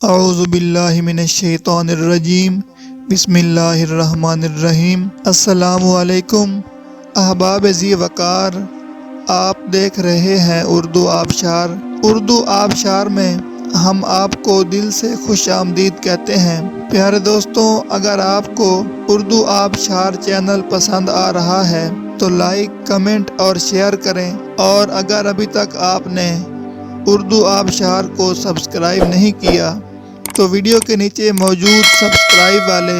اعوذ باللہ من الشیطان الرجیم، بسم اللہ الرحمن الرحیم۔ السلام علیکم احباب ذی وقار، آپ دیکھ رہے ہیں اردو آبشار۔ اردو آبشار میں ہم آپ کو دل سے خوش آمدید کہتے ہیں۔ پیارے دوستوں، اگر آپ کو اردو آبشار چینل پسند آ رہا ہے تو لائک، کمنٹ اور شیئر کریں، اور اگر ابھی تک آپ نے اردو آبشار کو سبسکرائب نہیں کیا تو ویڈیو کے نیچے موجود سبسکرائب والے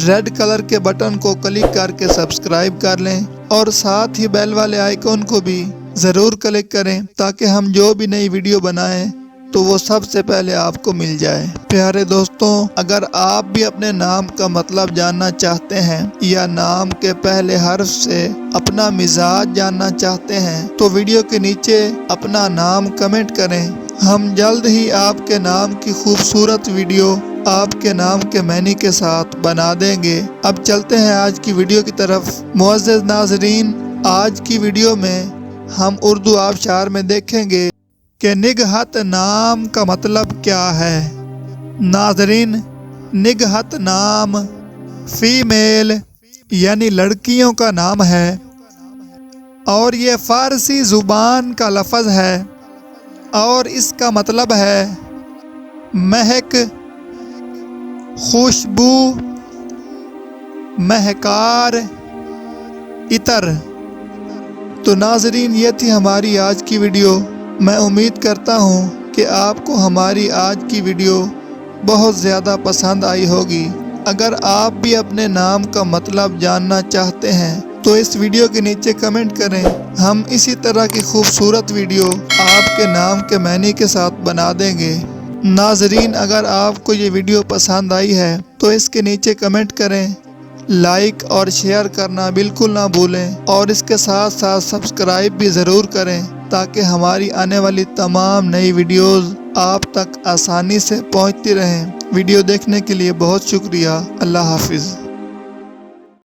ریڈ کلر کے بٹن کو کلک کر کے سبسکرائب کر لیں، اور ساتھ ہی بیل والے آئیکن کو بھی ضرور کلک کریں تاکہ ہم جو بھی نئی ویڈیو بنائیں تو وہ سب سے پہلے آپ کو مل جائے۔ پیارے دوستوں، اگر آپ بھی اپنے نام کا مطلب جاننا چاہتے ہیں یا نام کے پہلے حرف سے اپنا مزاج جاننا چاہتے ہیں تو ویڈیو کے نیچے اپنا نام کمنٹ کریں۔ ہم جلد ہی آپ کے نام کی خوبصورت ویڈیو آپ کے نام کے معنی کے ساتھ بنا دیں گے۔ اب چلتے ہیں آج کی ویڈیو کی طرف۔ معزز ناظرین، آج کی ویڈیو میں ہم اردو آبشار میں دیکھیں گے کہ نگہت نام کا مطلب کیا ہے۔ ناظرین، نگہت نام فیمیل یعنی لڑکیوں کا نام ہے، اور یہ فارسی زبان کا لفظ ہے، اور اس کا مطلب ہے مہک، خوشبو، مہکار، عطر۔ تو ناظرین، یہ تھی ہماری آج کی ویڈیو۔ میں امید کرتا ہوں کہ آپ کو ہماری آج کی ویڈیو بہت زیادہ پسند آئی ہوگی۔ اگر آپ بھی اپنے نام کا مطلب جاننا چاہتے ہیں تو اس ویڈیو کے نیچے کمنٹ کریں۔ ہم اسی طرح کی خوبصورت ویڈیو آپ کے نام کے معنی کے ساتھ بنا دیں گے۔ ناظرین، اگر آپ کو یہ ویڈیو پسند آئی ہے تو اس کے نیچے کمنٹ کریں، لائک اور شیئر کرنا بالکل نہ بھولیں، اور اس کے ساتھ ساتھ سبسکرائب بھی ضرور کریں تاکہ ہماری آنے والی تمام نئی ویڈیوز آپ تک آسانی سے پہنچتی رہیں۔ ویڈیو دیکھنے کے لیے بہت شکریہ۔ اللہ حافظ۔